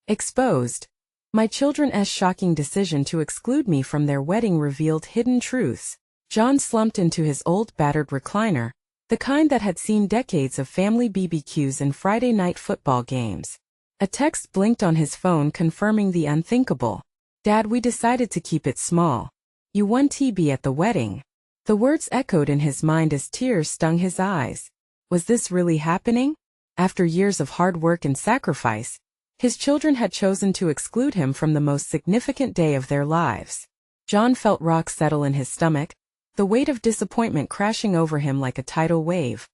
Exposed. My children's shocking decision to exclude me from their wedding revealed hidden truths. John slumped into his old battered recliner, the kind that had seen decades of family BBQs and Friday night football games. A text blinked on his phone confirming the unthinkable. Dad, we decided to keep it small. You won TB at the wedding. The words echoed in his mind as tears stung his eyes. Was this really happening? After years of hard work and sacrifice, his children had chosen to exclude him from the most significant day of their lives. John felt rocks settle in his stomach, the weight of disappointment crashing over him like a tidal wave.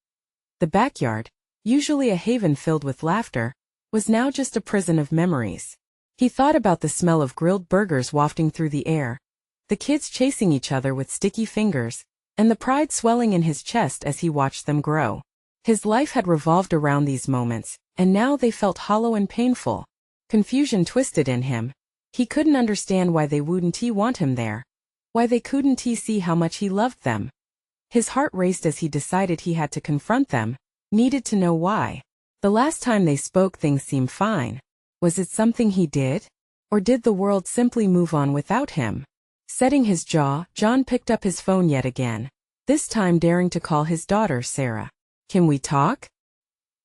The backyard, usually a haven filled with laughter, was now just a prison of memories. He thought about the smell of grilled burgers wafting through the air, the kids chasing each other with sticky fingers, and the pride swelling in his chest as he watched them grow. His life had revolved around these moments, and now they felt hollow and painful. Confusion twisted in him. He couldn't understand why they wouldn't want him there. Why they couldn't see how much he loved them. His heart raced as he decided he had to confront them, needed to know why. The last time they spoke things seemed fine. Was it something he did? Or did the world simply move on without him? Setting his jaw, John picked up his phone yet again, this time daring to call his daughter Sarah. Can we talk?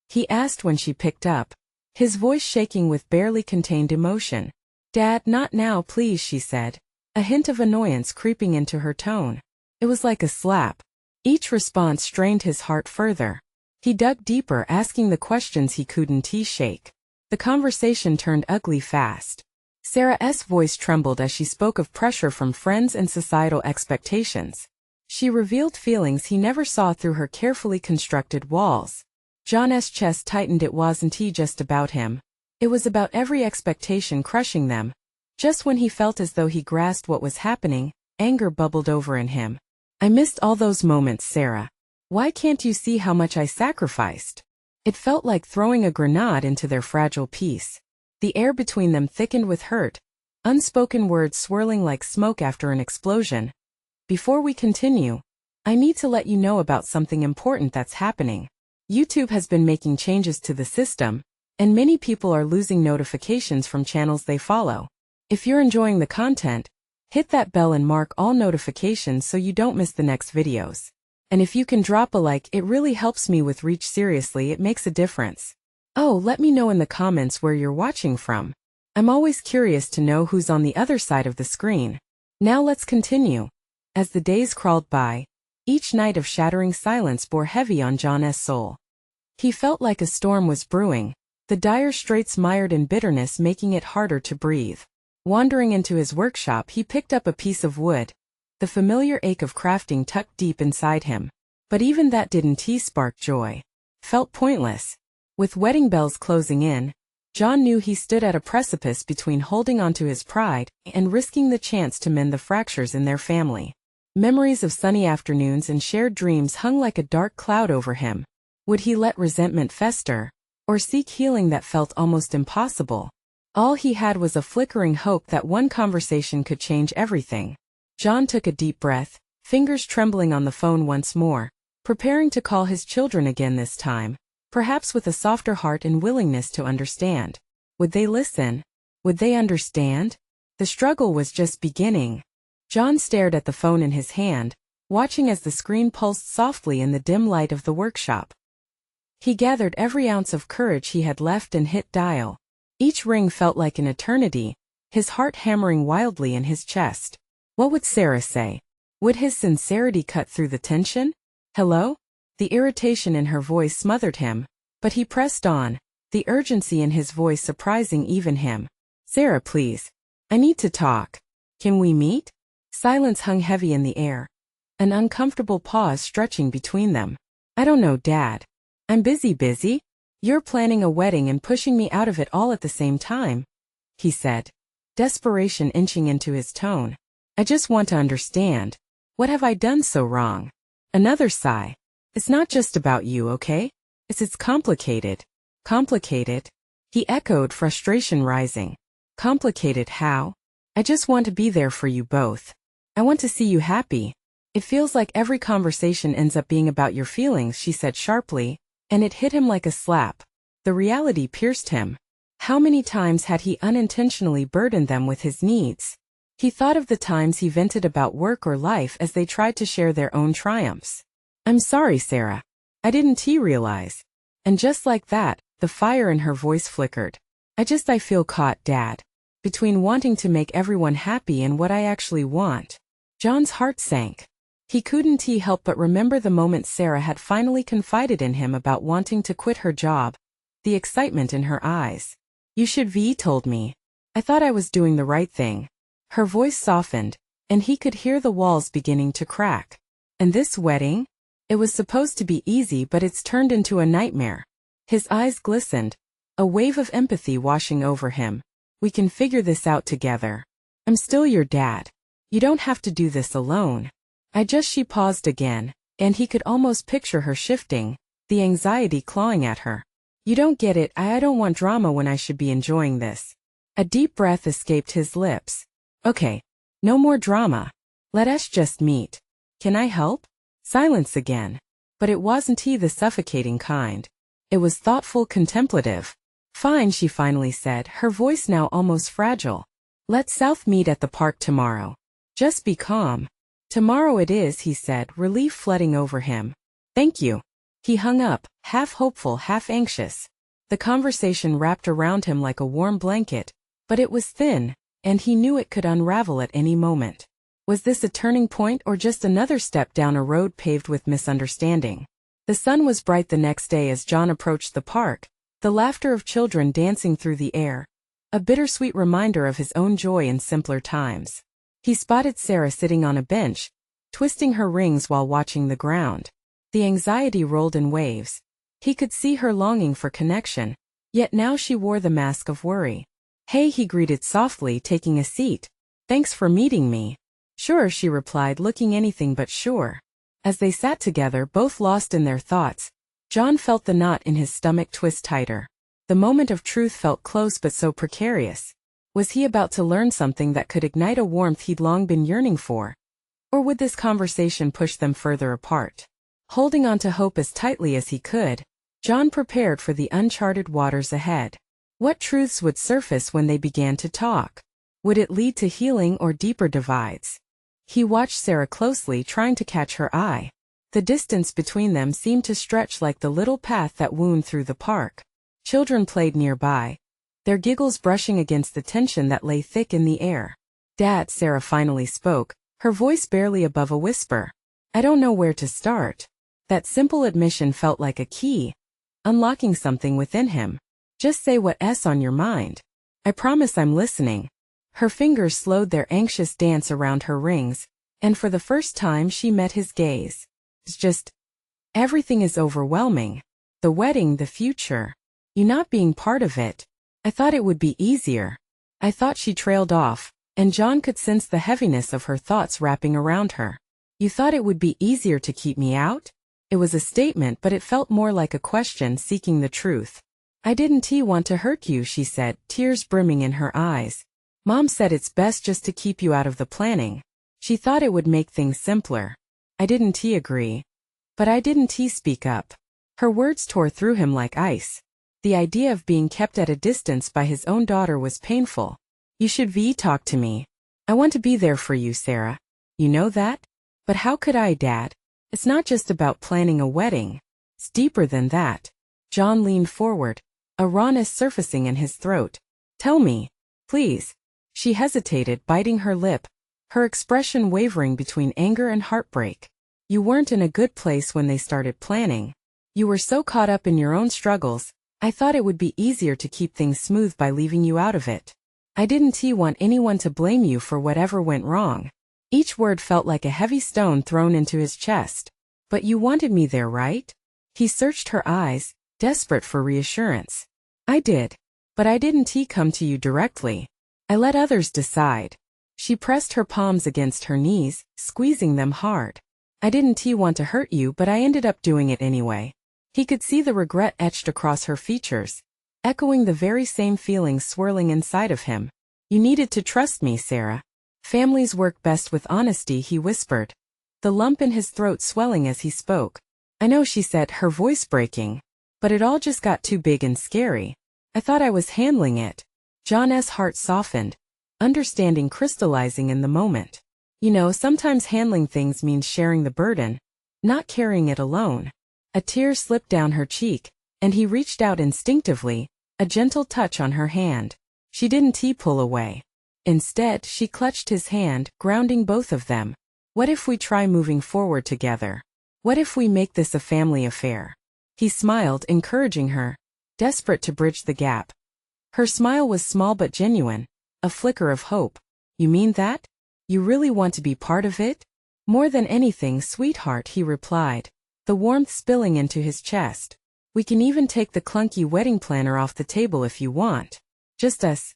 He asked when she picked up, his voice shaking with barely contained emotion. Dad, not now please, she said, a hint of annoyance creeping into her tone. It was like a slap. Each response strained his heart further. He dug deeper, asking the questions he couldn't shake. The conversation turned ugly fast. Sarah's voice trembled as she spoke of pressure from friends and societal expectations. She revealed feelings he never saw through her carefully constructed walls. John's chest tightened. It wasn't just about him. It was about every expectation crushing them. Just when he felt as though he grasped what was happening, anger bubbled over in him. I missed all those moments, Sarah. Why can't you see how much I sacrificed? It felt like throwing a grenade into their fragile peace. The air between them thickened with hurt, unspoken words swirling like smoke after an explosion. Before we continue, I need to let you know about something important that's happening. YouTube has been making changes to the system, and many people are losing notifications from channels they follow. If you're enjoying the content, hit that bell and mark all notifications so you don't miss the next videos. And if you can drop a like, it really helps me with reach. Seriously, it makes a difference. Oh, let me know in the comments where you're watching from. I'm always curious to know who's on the other side of the screen. Now let's continue. As the days crawled by, each night of shattering silence bore heavy on John's soul. He felt like a storm was brewing, the dire straits mired in bitterness making it harder to breathe. Wandering into his workshop, he picked up a piece of wood, the familiar ache of crafting tucked deep inside him. But even that didn't spark joy. Felt pointless. With wedding bells closing in, John knew he stood at a precipice between holding onto his pride and risking the chance to mend the fractures in their family. Memories of sunny afternoons and shared dreams hung like a dark cloud over him. Would he let resentment fester, or seek healing that felt almost impossible? All he had was a flickering hope that one conversation could change everything. John took a deep breath, fingers trembling on the phone once more, preparing to call his children again this time, perhaps with a softer heart and willingness to understand. Would they listen? Would they understand? The struggle was just beginning. John stared at the phone in his hand, watching as the screen pulsed softly in the dim light of the workshop. He gathered every ounce of courage he had left and hit dial. Each ring felt like an eternity, his heart hammering wildly in his chest. What would Sarah say? Would his sincerity cut through the tension? Hello? The irritation in her voice smothered him, but he pressed on, the urgency in his voice surprising even him. Sarah, please. I need to talk. Can we meet? Silence hung heavy in the air, an uncomfortable pause stretching between them. I don't know, Dad. I'm busy. You're planning a wedding and pushing me out of it all at the same time, he said, desperation inching into his tone. I just want to understand. What have I done so wrong? Another sigh. It's not just about you, okay? It's complicated. Complicated? He echoed, frustration rising. Complicated how? I just want to be there for you both. I want to see you happy. It feels like every conversation ends up being about your feelings, she said sharply, and it hit him like a slap. The reality pierced him. How many times had he unintentionally burdened them with his needs? He thought of the times he vented about work or life as they tried to share their own triumphs. "I'm sorry, Sarah. I didn't realize." And just like that, the fire in her voice flickered. I feel caught, Dad. Between wanting to make everyone happy and what I actually want." John's heart sank. He couldn't help but remember the moment Sarah had finally confided in him about wanting to quit her job. The excitement in her eyes. "You should have told me. I thought I was doing the right thing." Her voice softened, and he could hear the walls beginning to crack. "And this wedding? It was supposed to be easy, but it's turned into a nightmare." His eyes glistened, a wave of empathy washing over him. "We can figure this out together. I'm still your dad. You don't have to do this alone." She paused again, and he could almost picture her shifting, the anxiety clawing at her. "You don't get it. I don't want drama when I should be enjoying this." A deep breath escaped his lips. "Okay. No more drama. Let us just meet. Can I help?" Silence again. But it wasn't the suffocating kind. It was thoughtful, contemplative. "Fine," she finally said, her voice now almost fragile. "Let's South meet at the park tomorrow. Just be calm." "Tomorrow it is," he said, relief flooding over him. "Thank you." He hung up, half hopeful, half anxious. The conversation wrapped around him like a warm blanket, but it was thin, and he knew it could unravel at any moment. Was this a turning point or just another step down a road paved with misunderstanding? The sun was bright the next day as John approached the park, the laughter of children dancing through the air, a bittersweet reminder of his own joy in simpler times. He spotted Sarah sitting on a bench, twisting her rings while watching the ground. The anxiety rolled in waves. He could see her longing for connection, yet now she wore the mask of worry. "Hey," he greeted softly, taking a seat. "Thanks for meeting me." "Sure," she replied, looking anything but sure. As they sat together, both lost in their thoughts, John felt the knot in his stomach twist tighter. The moment of truth felt close but so precarious. Was he about to learn something that could ignite a warmth he'd long been yearning for? Or would this conversation push them further apart? Holding on to hope as tightly as he could, John prepared for the uncharted waters ahead. What truths would surface when they began to talk? Would it lead to healing or deeper divides? He watched Sarah closely, trying to catch her eye. The distance between them seemed to stretch like the little path that wound through the park. Children played nearby, their giggles brushing against the tension that lay thick in the air. "Dad," Sarah finally spoke, her voice barely above a whisper. "I don't know where to start." That simple admission felt like a key, unlocking something within him. "Just say what's on your mind. I promise I'm listening." Her fingers slowed their anxious dance around her rings, and for the first time she met his gaze. "It's just, everything is overwhelming. The wedding, the future. You not being part of it. I thought it would be easier." "I thought," she trailed off, and John could sense the heaviness of her thoughts wrapping around her. "You thought it would be easier to keep me out?" It was a statement, but it felt more like a question seeking the truth. "I didn't want to hurt you," she said, tears brimming in her eyes. "Mom said it's best just to keep you out of the planning. She thought it would make things simpler." "I didn't agree. But I didn't speak up." Her words tore through him like ice. The idea of being kept at a distance by his own daughter was painful. "You should talk to me. I want to be there for you, Sarah. You know that?" "But how could I, Dad? It's not just about planning a wedding. It's deeper than that." John leaned forward, a rawness surfacing in his throat. "Tell me, please." She hesitated, biting her lip, her expression wavering between anger and heartbreak. "You weren't in a good place when they started planning. You were so caught up in your own struggles. I thought it would be easier to keep things smooth by leaving you out of it. I didn't want anyone to blame you for whatever went wrong." Each word felt like a heavy stone thrown into his chest. "But you wanted me there, right?" He searched her eyes, desperate for reassurance. "I did. But I didn't come to you directly. I let others decide." She pressed her palms against her knees, squeezing them hard. "I didn't want to hurt you, but I ended up doing it anyway." He could see the regret etched across her features, echoing the very same feelings swirling inside of him. "You needed to trust me, Sarah. Families work best with honesty," he whispered, the lump in his throat swelling as he spoke. "I know," she said, her voice breaking. "But it all just got too big and scary. I thought I was handling it. John's heart softened, understanding crystallizing in the moment. You know, sometimes handling things means sharing the burden, not carrying it alone. A tear slipped down her cheek, and he reached out instinctively, a gentle touch on her hand. She didn't pull away. Instead, she clutched his hand, grounding both of them. What if we try moving forward together? What if we make this a family affair? He smiled, encouraging her, desperate to bridge the gap. Her smile was small but genuine, a flicker of hope. You mean that? You really want to be part of it? More than anything, sweetheart, he replied, the warmth spilling into his chest. We can even take the clunky wedding planner off the table if you want. Just us.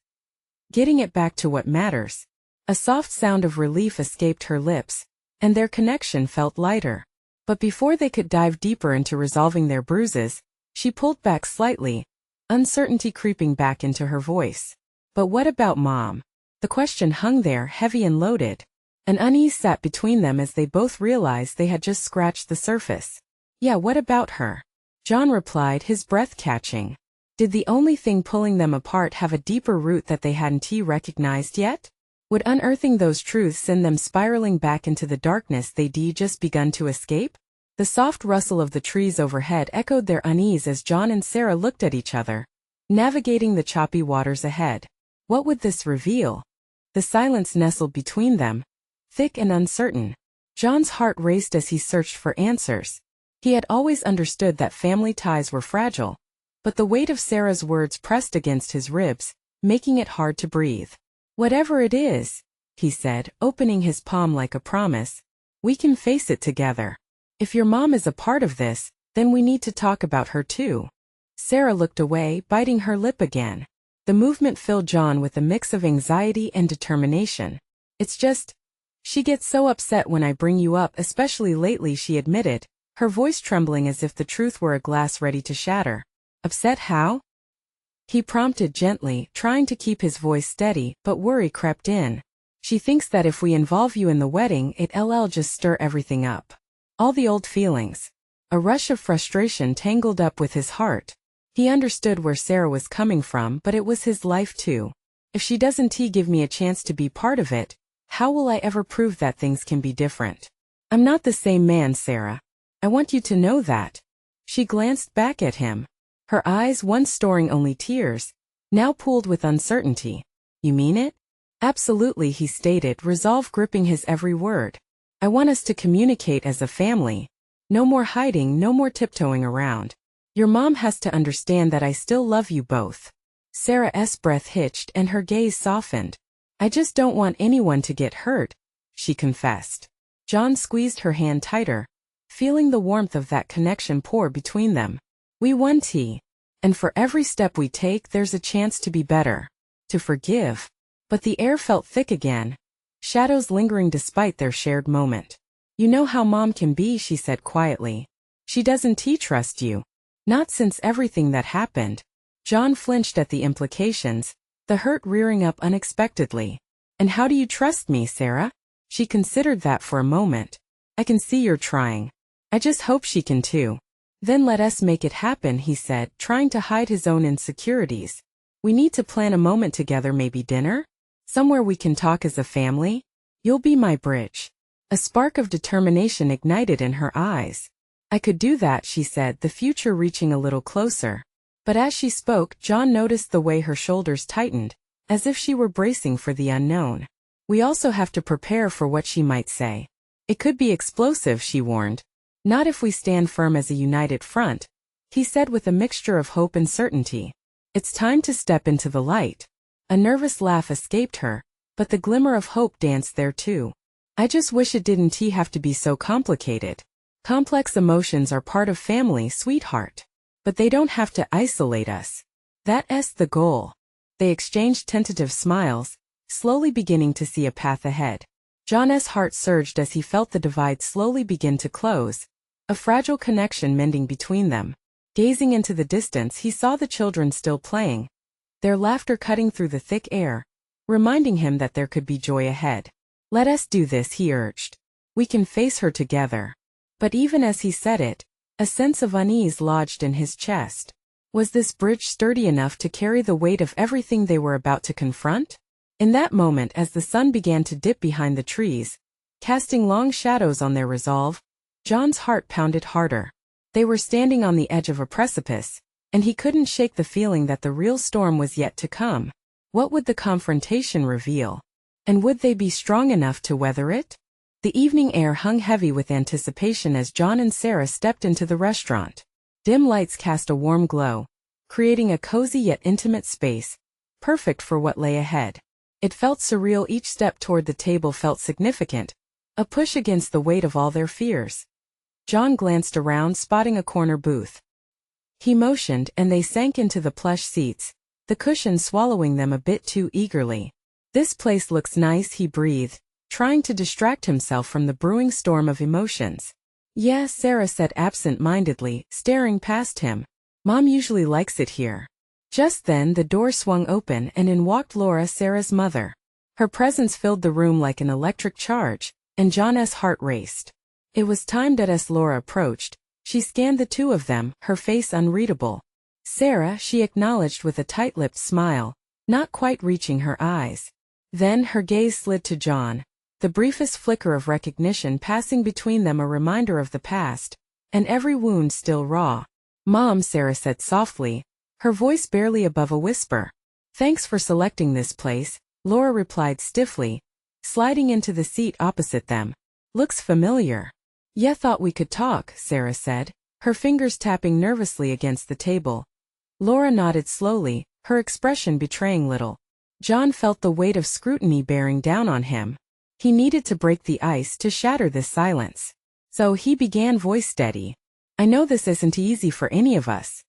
Getting it back to what matters. A soft sound of relief escaped her lips, and their connection felt lighter. But before they could dive deeper into resolving their bruises, she pulled back slightly, uncertainty creeping back into her voice. But what about Mom? The question hung there, heavy and loaded. An unease sat between them as they both realized they had just scratched the surface. Yeah, what about her? John replied, his breath catching. Did the only thing pulling them apart have a deeper root that they hadn't recognized yet? Would unearthing those truths send them spiraling back into the darkness they'd just begun to escape? The soft rustle of the trees overhead echoed their unease as John and Sarah looked at each other, navigating the choppy waters ahead. What would this reveal? The silence nestled between them, thick and uncertain. John's heart raced as he searched for answers. He had always understood that family ties were fragile, but the weight of Sarah's words pressed against his ribs, making it hard to breathe. Whatever it is, he said, opening his palm like a promise, we can face it together. If your mom is a part of this, then we need to talk about her too. Sarah looked away, biting her lip again. The movement filled John with a mix of anxiety and determination. It's just, she gets so upset when I bring you up, especially lately, she admitted, her voice trembling as if the truth were a glass ready to shatter. Upset how? He prompted gently, trying to keep his voice steady, but worry crept in. She thinks that if we involve you in the wedding, it'll just stir everything up. All the old feelings. A rush of frustration tangled up with his heart. He understood where Sarah was coming from, but it was his life too. If she doesn't give me a chance to be part of it, how will I ever prove that things can be different? I'm not the same man, Sarah. I want you to know that. She glanced back at him. Her eyes, once storing only tears, now pooled with uncertainty. You mean it? Absolutely, he stated, resolve gripping his every word. I want us to communicate as a family. No more hiding, no more tiptoeing around. Your mom has to understand that I still love you both. Sarah's breath hitched and her gaze softened. I just don't want anyone to get hurt, she confessed. John squeezed her hand tighter, feeling the warmth of that connection pour between them. We won, and for every step we take, there's a chance to be better, to forgive. But the air felt thick again, shadows lingering despite their shared moment. You know how Mom can be, she said quietly. She doesn't trust you. Not since everything that happened. John flinched at the implications, the hurt rearing up unexpectedly. And how do you trust me, Sarah? She considered that for a moment. I can see you're trying. I just hope she can too. Then let us make it happen, he said, trying to hide his own insecurities. We need to plan a moment together, maybe dinner? Somewhere we can talk as a family? You'll be my bridge. A spark of determination ignited in her eyes. I could do that, she said, the future reaching a little closer. But as she spoke, John noticed the way her shoulders tightened, as if she were bracing for the unknown. We also have to prepare for what she might say. It could be explosive, she warned. Not if we stand firm as a united front, he said with a mixture of hope and certainty. It's time to step into the light. A nervous laugh escaped her, but the glimmer of hope danced there too. I just wish it didn't have to be so complicated. Complex emotions are part of family, sweetheart. But they don't have to isolate us. That's the goal. They exchanged tentative smiles, slowly beginning to see a path ahead. John's heart surged as he felt the divide slowly begin to close, a fragile connection mending between them. Gazing into the distance, he saw the children still playing, their laughter cutting through the thick air, reminding him that there could be joy ahead. Let us do this, he urged. We can face her together. But even as he said it, a sense of unease lodged in his chest. Was this bridge sturdy enough to carry the weight of everything they were about to confront? In that moment, as the sun began to dip behind the trees, casting long shadows on their resolve, John's heart pounded harder. They were standing on the edge of a precipice, and he couldn't shake the feeling that the real storm was yet to come. What would the confrontation reveal? And would they be strong enough to weather it? The evening air hung heavy with anticipation as John and Sarah stepped into the restaurant. Dim lights cast a warm glow, creating a cozy yet intimate space, perfect for what lay ahead. It felt surreal. Each step toward the table felt significant, a push against the weight of all their fears. John glanced around, spotting a corner booth. He motioned, and they sank into the plush seats, the cushions swallowing them a bit too eagerly. "This place looks nice," he breathed, trying to distract himself from the brewing storm of emotions. "Yeah," Sarah said absent-mindedly, staring past him. "Mom usually likes it here." Just then the door swung open and in walked Laura, Sarah's mother. Her presence filled the room like an electric charge, and John's heart raced. It was timed as Laura approached. She scanned the two of them, her face unreadable. "Sarah," she acknowledged with a tight-lipped smile, not quite reaching her eyes. Then her gaze slid to John, the briefest flicker of recognition passing between them, a reminder of the past, and every wound still raw. "Mom," Sarah said softly, her voice barely above a whisper. "Thanks for selecting this place," Laura replied stiffly, sliding into the seat opposite them. "Looks familiar." "Yeah, thought we could talk," Sarah said, her fingers tapping nervously against the table. Laura nodded slowly, her expression betraying little. John felt the weight of scrutiny bearing down on him. He needed to break the ice, to shatter this silence. So he began, voice steady. "I know this isn't easy for any of us."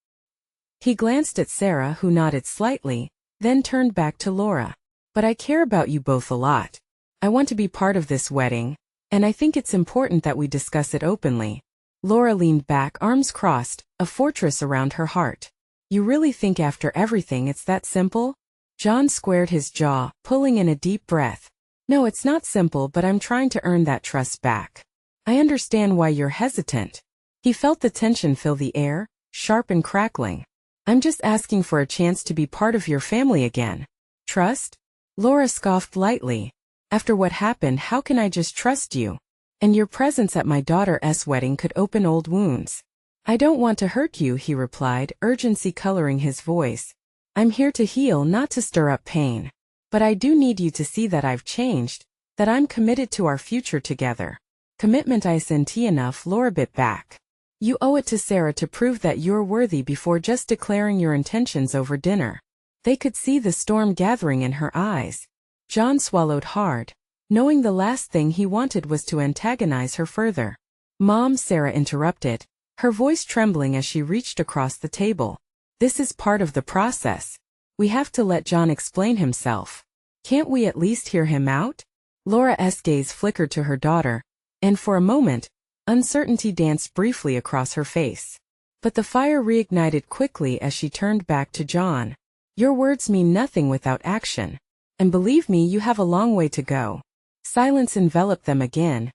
He glanced at Sarah, who nodded slightly, then turned back to Laura. "But I care about you both a lot. I want to be part of this wedding, and I think it's important that we discuss it openly." Laura leaned back, arms crossed, a fortress around her heart. "You really think after everything it's that simple?" John squared his jaw, pulling in a deep breath. "No, it's not simple, but I'm trying to earn that trust back. I understand why you're hesitant." He felt the tension fill the air, sharp and crackling. "I'm just asking for a chance to be part of your family again." "Trust?" Laura scoffed lightly. "After what happened, how can I just trust you? And your presence at my daughter's wedding could open old wounds." "I don't want to hurt you," he replied, urgency coloring his voice. "I'm here to heal, not to stir up pain. But I do need you to see that I've changed, that I'm committed to our future together." "Commitment isn't enough," Laura bit back. "You owe it to Sarah to prove that you're worthy before just declaring your intentions over dinner." They could see the storm gathering in her eyes. John swallowed hard, knowing the last thing he wanted was to antagonize her further. "Mom," Sarah interrupted, her voice trembling as she reached across the table. "This is part of the process. We have to let John explain himself. Can't we at least hear him out?" Laura's gaze flickered to her daughter, and for a moment, uncertainty danced briefly across her face. But the fire reignited quickly as she turned back to John. "Your words mean nothing without action. And believe me, you have a long way to go." Silence enveloped them again,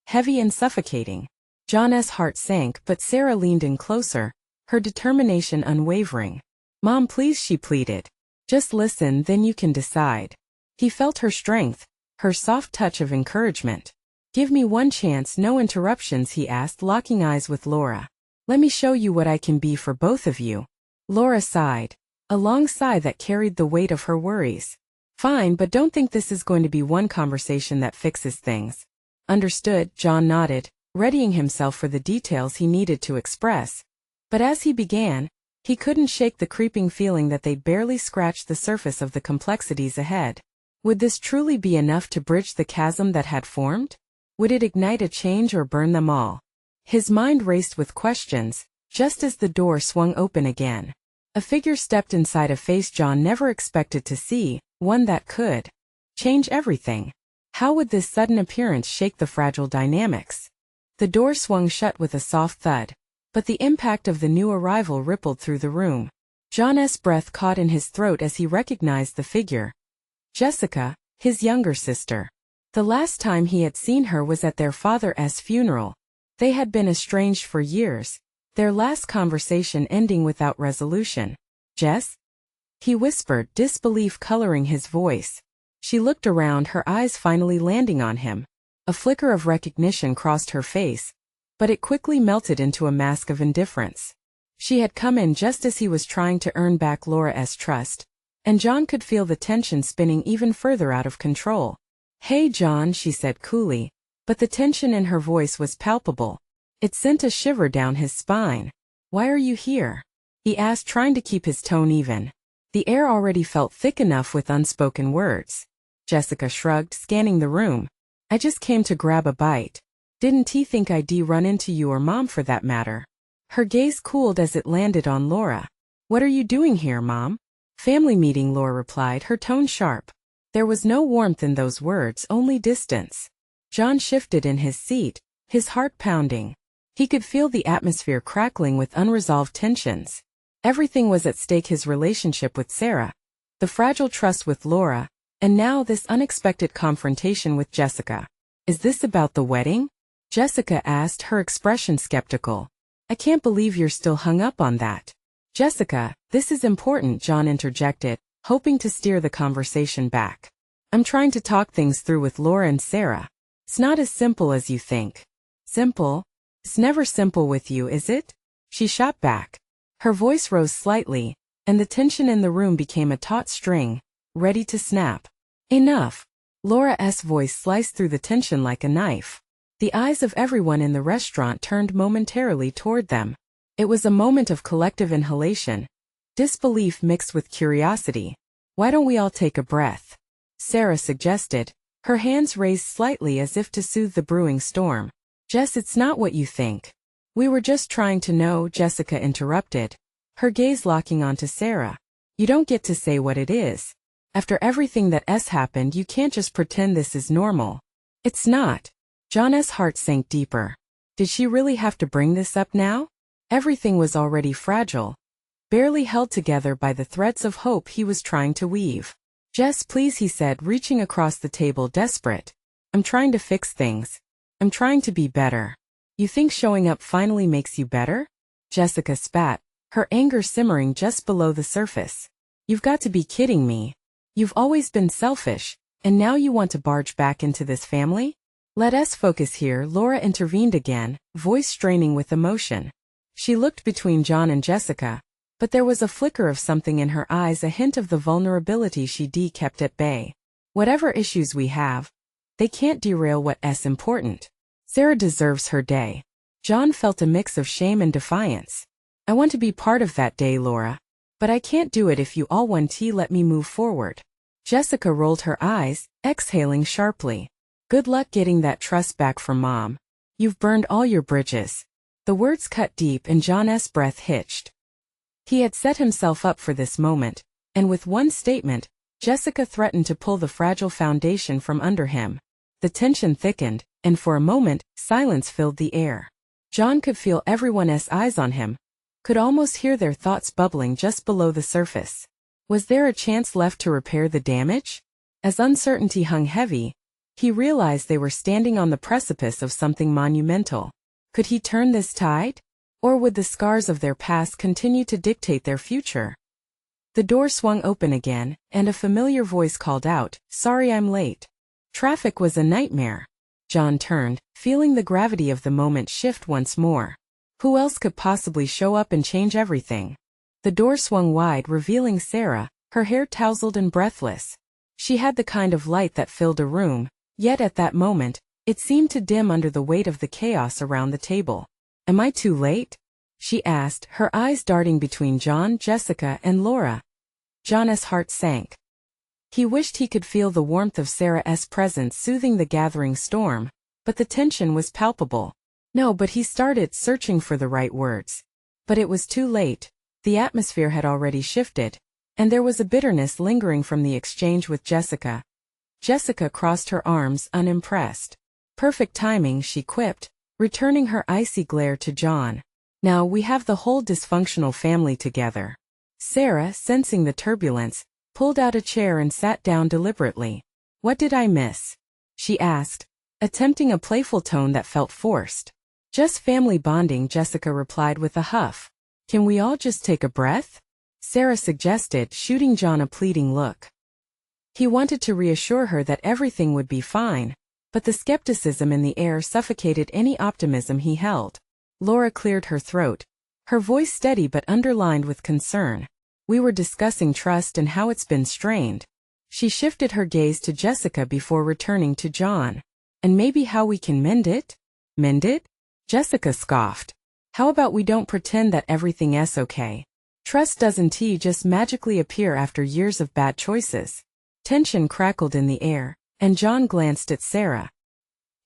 heavy and suffocating. John's heart sank, but Sarah leaned in closer, her determination unwavering. "Mom, please," she pleaded. "Just listen, then you can decide." He felt her strength, her soft touch of encouragement. "Give me one chance, no interruptions," he asked, locking eyes with Laura. "Let me show you what I can be for both of you." Laura sighed, a long sigh that carried the weight of her worries. "Fine, but don't think this is going to be one conversation that fixes things." "Understood," John nodded, readying himself for the details he needed to express. But as he began, he couldn't shake the creeping feeling that they'd barely scratched the surface of the complexities ahead. Would this truly be enough to bridge the chasm that had formed? Would it ignite a change or burn them all? His mind raced with questions, just as the door swung open again. A figure stepped inside, a face John never expected to see, one that could change everything. How would this sudden appearance shake the fragile dynamics? The door swung shut with a soft thud, but the impact of the new arrival rippled through the room. John's breath caught in his throat as he recognized the figure. Jessica, his younger sister. The last time he had seen her was at their father's funeral. They had been estranged for years, their last conversation ending without resolution. "Jess?" he whispered, disbelief coloring his voice. She looked around, her eyes finally landing on him. A flicker of recognition crossed her face, but it quickly melted into a mask of indifference. She had come in just as he was trying to earn back Laura's trust, and John could feel the tension spinning even further out of control. "Hey John," she said coolly, but the tension in her voice was palpable. It sent a shiver down his spine. "Why are you here?" he asked, trying to keep his tone even. The air already felt thick enough with unspoken words. Jessica shrugged, scanning the room. "I just came to grab a bite. Didn't he think I'd run into you or Mom for that matter?" Her gaze cooled as it landed on Laura. "What are you doing here, Mom?" "Family meeting," Laura replied, her tone sharp. There was no warmth in those words, only distance. John shifted in his seat, his heart pounding. He could feel the atmosphere crackling with unresolved tensions. Everything was at stake: his relationship with Sarah, the fragile trust with Laura, and now this unexpected confrontation with Jessica. "Is this about the wedding?" Jessica asked, her expression skeptical. "I can't believe you're still hung up on that." "Jessica, this is important," John interjected, hoping to steer the conversation back. "I'm trying to talk things through with Laura and Sarah. It's not as simple as you think." "Simple? It's never simple with you, is it?" She shot back. Her voice rose slightly, and the tension in the room became a taut string, ready to snap. "Enough." Laura's voice sliced through the tension like a knife. The eyes of everyone in the restaurant turned momentarily toward them. It was a moment of collective inhalation, disbelief mixed with curiosity. "Why don't we all take a breath?" Sarah suggested, her hands raised slightly as if to soothe the brewing storm. "Jess, it's not what you think. We were just trying to know," Jessica interrupted, her gaze locking onto Sarah. "You don't get to say what it is. After everything that's happened, you can't just pretend this is normal." "It's not." John's heart sank deeper. Did she really have to bring this up now? Everything was already fragile, barely held together by the threads of hope he was trying to weave. "Jess, please," he said, reaching across the table, desperate. "I'm trying to fix things. I'm trying to be better." "You think showing up finally makes you better?" Jessica spat, her anger simmering just below the surface. "You've got to be kidding me. You've always been selfish, and now you want to barge back into this family?" "Let us focus here," Laura intervened again, voice straining with emotion. She looked between John and Jessica, but there was a flicker of something in her eyes, a hint of the vulnerability she kept at bay. "Whatever issues we have, they can't derail what's important. Sarah deserves her day." John felt a mix of shame and defiance. "I want to be part of that day, Laura. But I can't do it if you all won't let me move forward." Jessica rolled her eyes, exhaling sharply. "Good luck getting that trust back from Mom. You've burned all your bridges." The words cut deep and John's breath hitched. He had set himself up for this moment, and with one statement, Jessica threatened to pull the fragile foundation from under him. The tension thickened, and for a moment, silence filled the air. John could feel everyone's eyes on him, could almost hear their thoughts bubbling just below the surface. Was there a chance left to repair the damage? As uncertainty hung heavy, he realized they were standing on the precipice of something monumental. Could he turn this tide? Or would the scars of their past continue to dictate their future? The door swung open again, and a familiar voice called out, "Sorry I'm late." Traffic was a nightmare. John turned, feeling the gravity of the moment shift once more. Who else could possibly show up and change everything? The door swung wide, revealing Sarah, her hair tousled and breathless. She had the kind of light that filled a room, yet at that moment, it seemed to dim under the weight of the chaos around the table. "Am I too late?" she asked, her eyes darting between John, Jessica, and Laura. John's heart sank. He wished he could feel the warmth of Sarah's presence soothing the gathering storm, but the tension was palpable. "No," but he started, searching for the right words. But it was too late. The atmosphere had already shifted, and there was a bitterness lingering from the exchange with Jessica. Jessica crossed her arms, unimpressed. "Perfect timing," she quipped, returning her icy glare to John. "Now we have the whole dysfunctional family together." Sarah, sensing the turbulence, pulled out a chair and sat down deliberately. "What did I miss?" she asked, attempting a playful tone that felt forced. Just family bonding, Jessica replied with a huff. Can we all just take a breath? Sarah suggested, shooting John a pleading look. He wanted to reassure her that everything would be fine, but the skepticism in the air suffocated any optimism he held. Laura cleared her throat, her voice steady but underlined with concern. We were discussing trust and how it's been strained. She shifted her gaze to Jessica before returning to John. And maybe how we can mend it? Mend it? Jessica scoffed. How about we don't pretend that everything's okay? Trust doesn't just magically appear after years of bad choices. Tension crackled in the air, and John glanced at Sarah.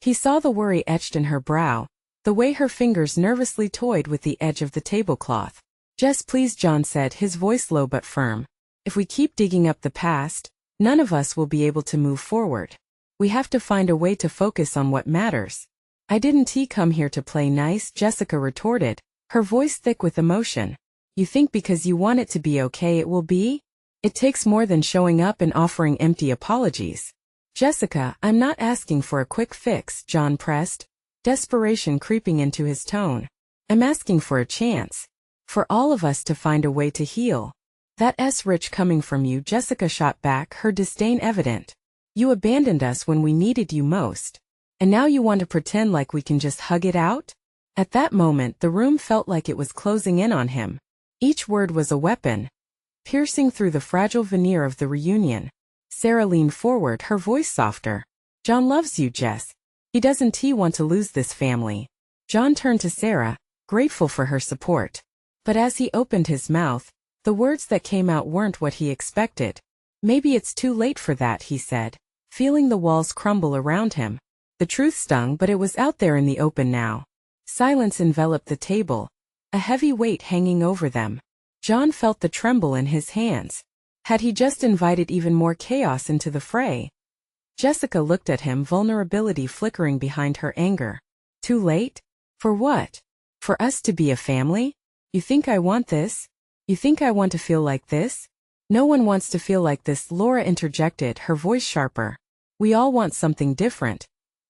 He saw the worry etched in her brow, the way her fingers nervously toyed with the edge of the tablecloth. Jess, please, John said, his voice low but firm. If we keep digging up the past, none of us will be able to move forward. We have to find a way to focus on what matters. I didn't come here to play nice, Jessica retorted, her voice thick with emotion. You think because you want it to be okay it will be? It takes more than showing up and offering empty apologies. Jessica, I'm not asking for a quick fix, John pressed, desperation creeping into his tone. I'm asking for a chance. For all of us to find a way to heal. That's rich coming from you, Jessica shot back, her disdain evident. You abandoned us when we needed you most. And now you want to pretend like we can just hug it out? At that moment the room felt like it was closing in on him. Each word was a weapon, piercing through the fragile veneer of the reunion. Sarah leaned forward, her voice softer. John loves you, Jess. He doesn't want to lose this family. John turned to Sarah, grateful for her support. But as he opened his mouth, the words that came out weren't what he expected. Maybe it's too late for that, he said, feeling the walls crumble around him. The truth stung, but it was out there in the open now. Silence enveloped the table, a heavy weight hanging over them. John felt the tremble in his hands. Had he just invited even more chaos into the fray? Jessica looked at him, vulnerability flickering behind her anger. Too late? For what? For us to be a family? You think I want this? You think I want to feel like this? No one wants to feel like this, Laura interjected, her voice sharper. We all want something different.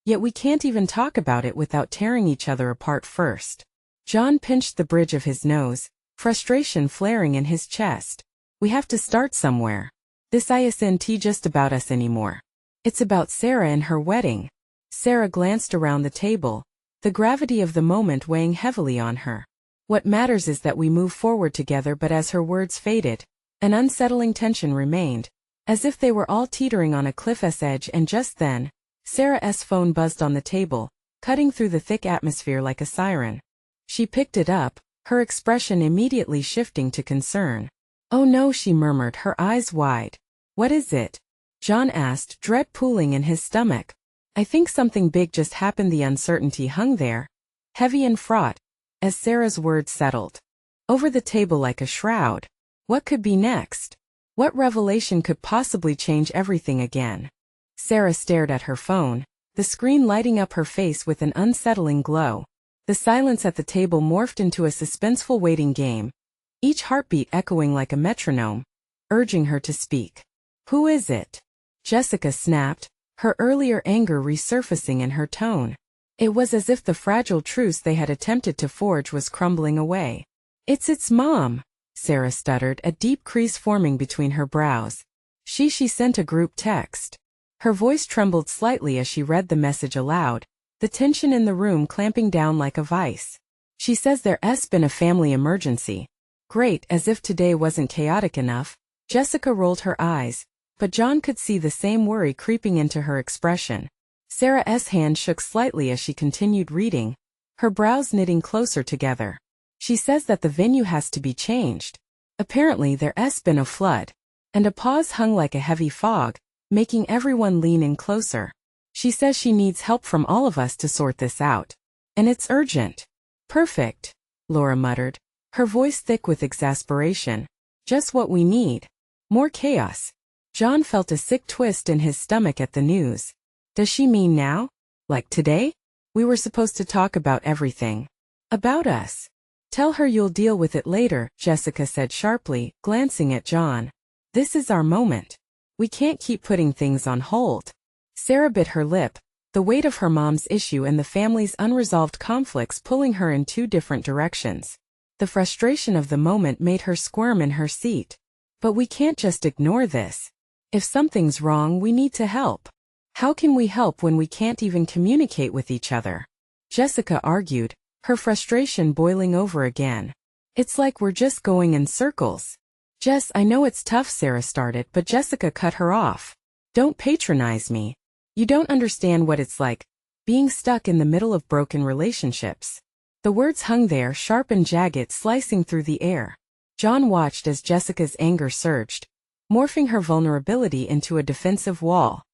Yet we can't even talk about it without tearing each other apart first. John pinched the bridge of his nose, frustration flaring in his chest. We have to start somewhere. This isn't just about us anymore. It's about Sarah and her wedding. Sarah glanced around the table, the gravity of the moment weighing heavily on her. What matters is that we move forward together, but as her words faded, an unsettling tension remained, as if they were all teetering on a cliff's edge, and just then, Sarah's phone buzzed on the table, cutting through the thick atmosphere like a siren. She picked it up, her expression immediately shifting to concern. Oh no, she murmured, her eyes wide. What is it? John asked, dread pooling in his stomach. I think something big just happened. The uncertainty hung there, heavy and fraught, as Sarah's words settled over the table like a shroud. What could be next? What revelation could possibly change everything again? Sarah stared at her phone, the screen lighting up her face with an unsettling glow. The silence at the table morphed into a suspenseful waiting game, each heartbeat echoing like a metronome, urging her to speak. Who is it? Jessica snapped, her earlier anger resurfacing in her tone. It was as if the fragile truce they had attempted to forge was crumbling away. It's Mom, Sarah stuttered, a deep crease forming between her brows. She sent a group text. Her voice trembled slightly as she read the message aloud, the tension in the room clamping down like a vice. She says there's been a family emergency. Great, as if today wasn't chaotic enough. Jessica rolled her eyes, but John could see the same worry creeping into her expression. Sarah's hand shook slightly as she continued reading, her brows knitting closer together. She says that the venue has to be changed. Apparently there's been a flood. And a pause hung like a heavy fog, making everyone lean in closer. She says she needs help from all of us to sort this out. And it's urgent. Perfect, Laura muttered, her voice thick with exasperation. Just what we need. More chaos. John felt a sick twist in his stomach at the news. Does she mean now? Like today? We were supposed to talk about everything. About us. Tell her you'll deal with it later, Jessica said sharply, glancing at John. This is our moment. We can't keep putting things on hold. Sarah bit her lip, the weight of her mom's issue and the family's unresolved conflicts pulling her in two different directions. The frustration of the moment made her squirm in her seat. But we can't just ignore this. If something's wrong, we need to help. How can we help when we can't even communicate with each other? Jessica argued, her frustration boiling over again. It's like we're just going in circles. Jess, I know it's tough, Sarah started, but Jessica cut her off. Don't patronize me. You don't understand what it's like, being stuck in the middle of broken relationships. The words hung there, sharp and jagged, slicing through the air. John watched as Jessica's anger surged, morphing her vulnerability into a defensive wall.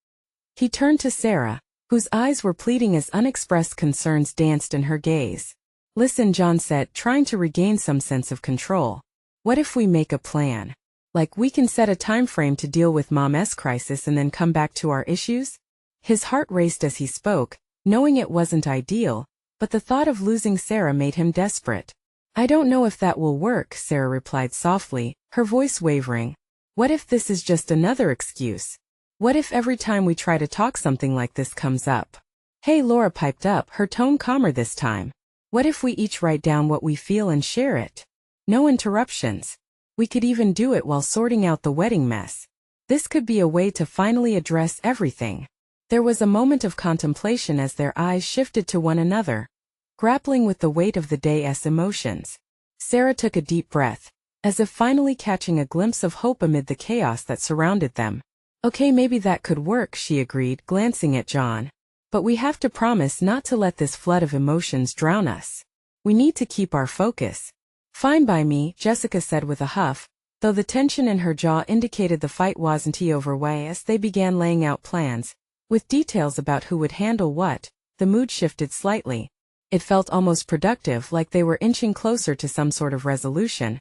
He turned to Sarah, whose eyes were pleading as unexpressed concerns danced in her gaze. Listen, John said, trying to regain some sense of control. What if we make a plan? Like we can set a time frame to deal with Mom's crisis and then come back to our issues? His heart raced as he spoke, knowing it wasn't ideal, but the thought of losing Sarah made him desperate. I don't know if that will work, Sarah replied softly, her voice wavering. What if this is just another excuse? What if every time we try to talk something like this comes up? Hey, Laura piped up, her tone calmer this time. What if we each write down what we feel and share it? No interruptions. We could even do it while sorting out the wedding mess. This could be a way to finally address everything. There was a moment of contemplation as their eyes shifted to one another, grappling with the weight of the day's emotions. Sarah took a deep breath, as if finally catching a glimpse of hope amid the chaos that surrounded them. Okay, maybe that could work, she agreed, glancing at John. But we have to promise not to let this flood of emotions drown us. We need to keep our focus. Fine by me, Jessica said with a huff, though the tension in her jaw indicated the fight wasn't over as they began laying out plans. With details about who would handle what, the mood shifted slightly. It felt almost productive, like they were inching closer to some sort of resolution.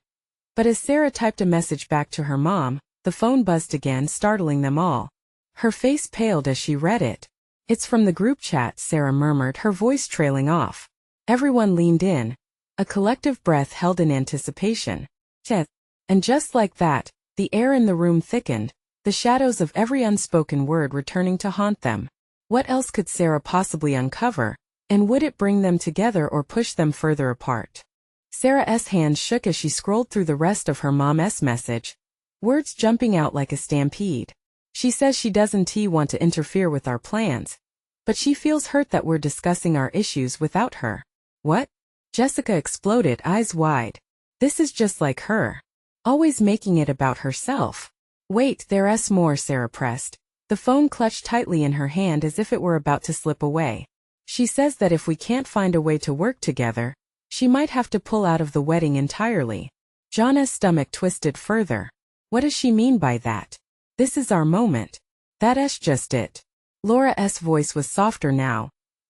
But as Sarah typed a message back to her mom, the phone buzzed again, startling them all. Her face paled as she read it. It's from the group chat, Sarah murmured, her voice trailing off. Everyone leaned in, a collective breath held in anticipation. And just like that, the air in the room thickened, the shadows of every unspoken word returning to haunt them. What else could Sarah possibly uncover, and would it bring them together or push them further apart? Sarah's hands shook as she scrolled through the rest of her mom's message, words jumping out like a stampede. She says she doesn't want to interfere with our plans, but she feels hurt that we're discussing our issues without her. What? Jessica exploded, eyes wide. This is just like her. Always making it about herself. Wait, there's more, Sarah pressed, the phone clutched tightly in her hand as if it were about to slip away. She says that if we can't find a way to work together, she might have to pull out of the wedding entirely. John's stomach twisted further. What does she mean by that? This is our moment. That's just it. Laura's voice was softer now,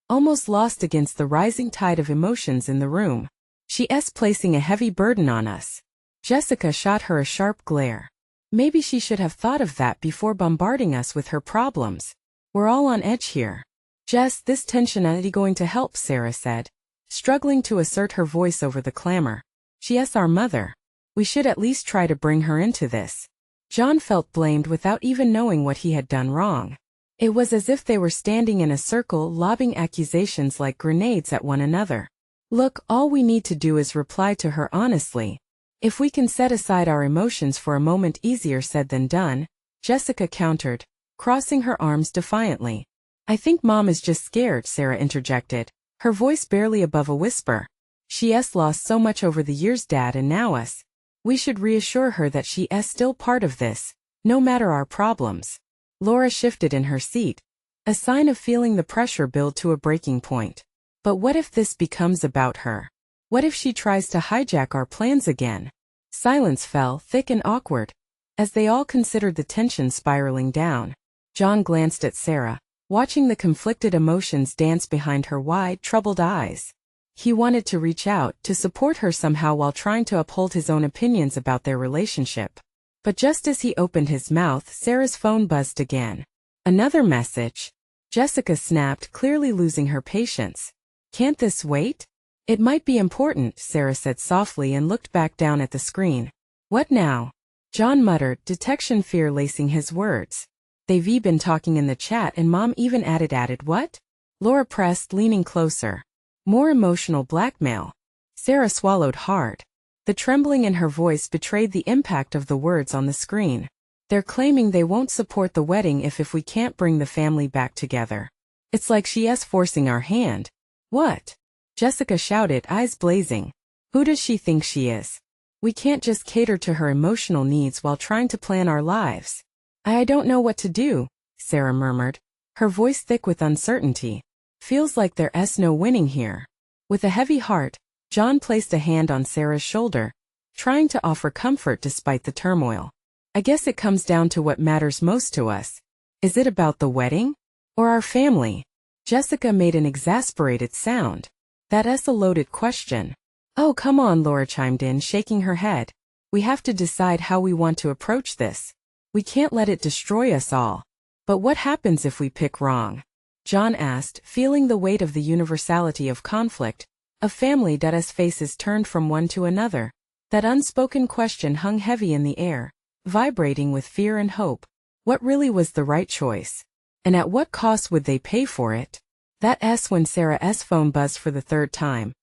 almost lost against the rising tide of emotions in the room. She's placing a heavy burden on us. Jessica shot her a sharp glare. Maybe she should have thought of that before bombarding us with her problems. We're all on edge here. Jess, this tension ain't going to help, Sarah said, struggling to assert her voice over the clamor. She's our mother. We should at least try to bring her into this. John felt blamed without even knowing what he had done wrong. It was as if they were standing in a circle lobbing accusations like grenades at one another. Look, all we need to do is reply to her honestly. If we can set aside our emotions for a moment, easier said than done, Jessica countered, crossing her arms defiantly. I think Mom is just scared, Sarah interjected, her voice barely above a whisper. She's lost so much over the years, Dad, and now us. We should reassure her that she's still part of this, no matter our problems. Laura shifted in her seat, a sign of feeling the pressure build to a breaking point. But what if this becomes about her? What if she tries to hijack our plans again? Silence fell, thick and awkward, as they all considered the tension spiraling down. John glanced at Sarah, watching the conflicted emotions dance behind her wide, troubled eyes. He wanted to reach out, to support her somehow while trying to uphold his own opinions about their relationship. But just as he opened his mouth, Sarah's phone buzzed again. Another message. Jessica snapped, clearly losing her patience. Can't this wait? It might be important, Sarah said softly and looked back down at the screen. What now? John muttered, detection fear lacing his words. They've been talking in the chat and Mom even added what? Laura pressed, leaning closer. More emotional blackmail. Sarah swallowed hard. The trembling in her voice betrayed the impact of the words on the screen. They're claiming they won't support the wedding if we can't bring the family back together. It's like she's forcing our hand. What? Jessica shouted, eyes blazing. Who does she think she is? We can't just cater to her emotional needs while trying to plan our lives. I don't know what to do, Sarah murmured, her voice thick with uncertainty. Feels like there's no winning here. With a heavy heart, John placed a hand on Sarah's shoulder, trying to offer comfort despite the turmoil. I guess it comes down to what matters most to us. Is it about the wedding? Or our family? Jessica made an exasperated sound. That's a loaded question. Oh, come on, Laura chimed in, shaking her head. We have to decide how we want to approach this. We can't let it destroy us all. But what happens if we pick wrong? John asked, feeling the weight of the universality of conflict, of family that's faces turned from one to another. That unspoken question hung heavy in the air, vibrating with fear and hope. What really was the right choice? And at what cost would they pay for it? That's when Sarah's phone buzzed for the third time.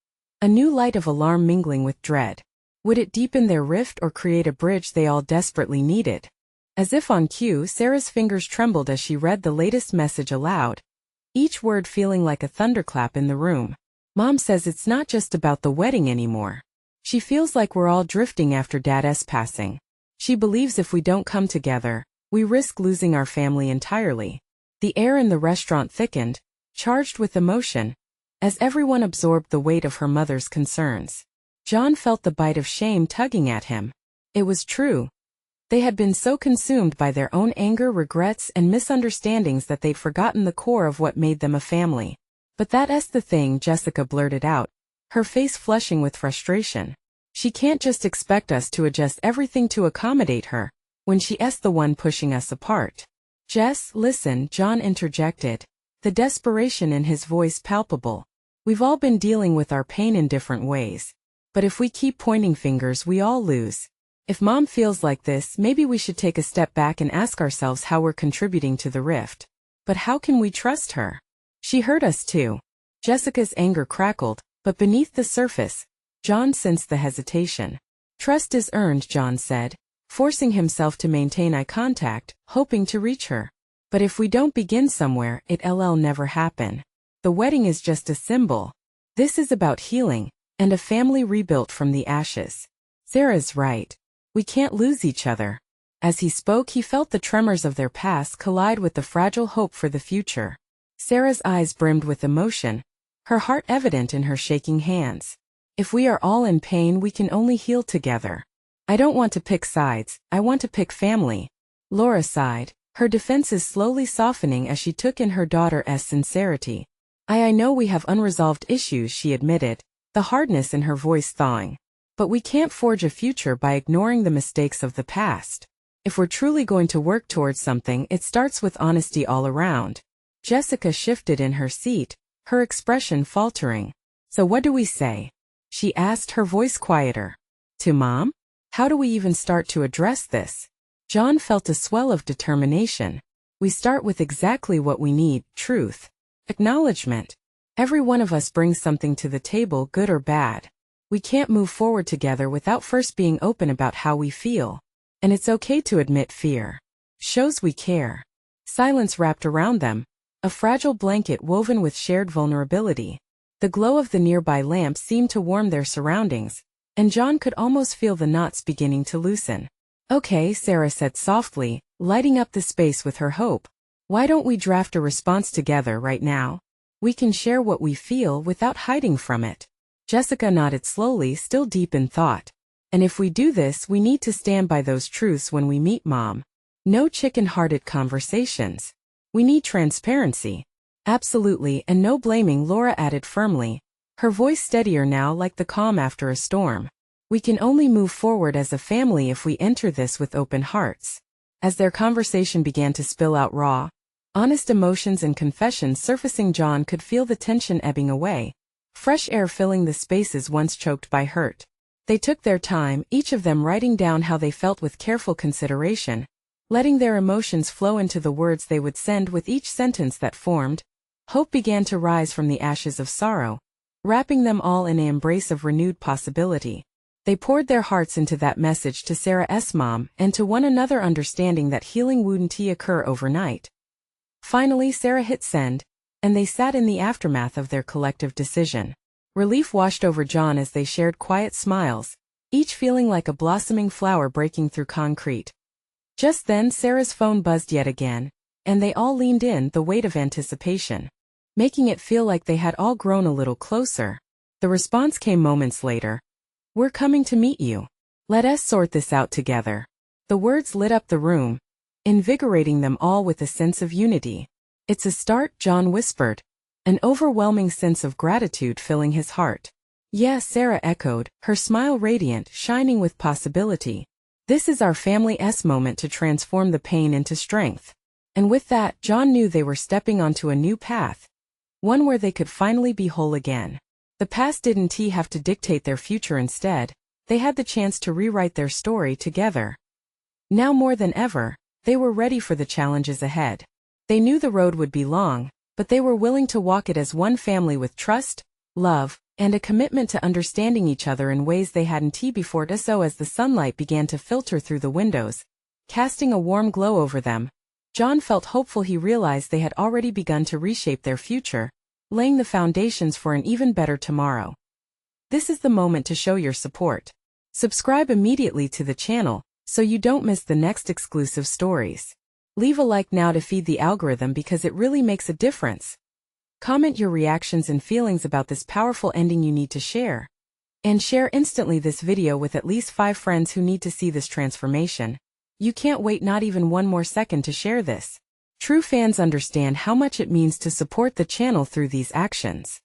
A new light of alarm mingling with dread. Would it deepen their rift or create a bridge they all desperately needed? As if on cue, Sarah's fingers trembled as she read the latest message aloud, each word feeling like a thunderclap in the room. Mom says it's not just about the wedding anymore. She feels like we're all drifting after Dad's passing. She believes if we don't come together, we risk losing our family entirely. The air in the restaurant thickened, charged with emotion, as everyone absorbed the weight of her mother's concerns. John felt the bite of shame tugging at him. It was true. They had been so consumed by their own anger, regrets, and misunderstandings that they'd forgotten the core of what made them a family. But that's the thing, Jessica blurted out, her face flushing with frustration. She can't just expect us to adjust everything to accommodate her, when she's the one pushing us apart. Jess, listen, John interjected, the desperation in his voice palpable. We've all been dealing with our pain in different ways. But if we keep pointing fingers, we all lose. If Mom feels like this, maybe we should take a step back and ask ourselves how we're contributing to the rift. But how can we trust her? She hurt us too. Jessica's anger crackled, but beneath the surface, John sensed the hesitation. Trust is earned, John said, forcing himself to maintain eye contact, hoping to reach her. But if we don't begin somewhere, it'll never happen. The wedding is just a symbol. This is about healing, and a family rebuilt from the ashes. Sarah's right. We can't lose each other. As he spoke, he felt the tremors of their past collide with the fragile hope for the future. Sarah's eyes brimmed with emotion, her heart evident in her shaking hands. If we are all in pain, we can only heal together. I don't want to pick sides, I want to pick family. Laura sighed, her defenses slowly softening as she took in her daughter's sincerity. I know we have unresolved issues, she admitted, the hardness in her voice thawing. But we can't forge a future by ignoring the mistakes of the past. If we're truly going to work towards something, it starts with honesty all around. Jessica shifted in her seat, her expression faltering. So what do we say? She asked, her voice quieter. To Mom? How do we even start to address this? John felt a swell of determination. We start with exactly what we need, truth. Acknowledgement. Every one of us brings something to the table, good or bad. We can't move forward together without first being open about how we feel. And it's okay to admit fear. Shows we care. Silence wrapped around them, a fragile blanket woven with shared vulnerability. The glow of the nearby lamp seemed to warm their surroundings, and John could almost feel the knots beginning to loosen. Okay, Sarah said softly, lighting up the space with her hope. Why don't we draft a response together right now? We can share what we feel without hiding from it. Jessica nodded slowly, still deep in thought. And if we do this, we need to stand by those truths when we meet Mom. No chicken-hearted conversations. We need transparency. Absolutely, and no blaming, Laura added firmly, her voice steadier now, like the calm after a storm. We can only move forward as a family if we enter this with open hearts. As their conversation began to spill out raw, honest emotions and confessions surfacing, John could feel the tension ebbing away, fresh air filling the spaces once choked by hurt. They took their time, each of them writing down how they felt with careful consideration, letting their emotions flow into the words they would send with each sentence that formed. Hope began to rise from the ashes of sorrow, wrapping them all in an embrace of renewed possibility. They poured their hearts into that message to Sarah's mom and to one another, understanding that healing wouldn't occur overnight. Finally, Sarah hit send, and they sat in the aftermath of their collective decision. Relief washed over John as they shared quiet smiles, each feeling like a blossoming flower breaking through concrete. Just then, Sarah's phone buzzed yet again, and they all leaned in, the weight of anticipation, making it feel like they had all grown a little closer. The response came moments later. "We're coming to meet you. Let us sort this out together." The words lit up the room, invigorating them all with a sense of unity. "It's a start," John whispered, an overwhelming sense of gratitude filling his heart. "Yeah," Sarah echoed, her smile radiant, shining with possibility. "This is our family's moment to transform the pain into strength." And with that, John knew they were stepping onto a new path, one where they could finally be whole again. The past didn't have to dictate their future. Instead, they had the chance to rewrite their story together. Now more than ever, they were ready for the challenges ahead. They knew the road would be long, but they were willing to walk it as one family with trust, love, and a commitment to understanding each other in ways they hadn't before. So as the sunlight began to filter through the windows, casting a warm glow over them, John felt hopeful. He realized they had already begun to reshape their future, laying the foundations for an even better tomorrow. This is the moment to show your support. Subscribe immediately to the channel, so you don't miss the next exclusive stories. Leave a like now to feed the algorithm, because it really makes a difference. Comment your reactions and feelings about this powerful ending you need to share. And share instantly this video with at least 5 friends who need to see this transformation. You can't wait not even one more second to share this. True fans understand how much it means to support the channel through these actions.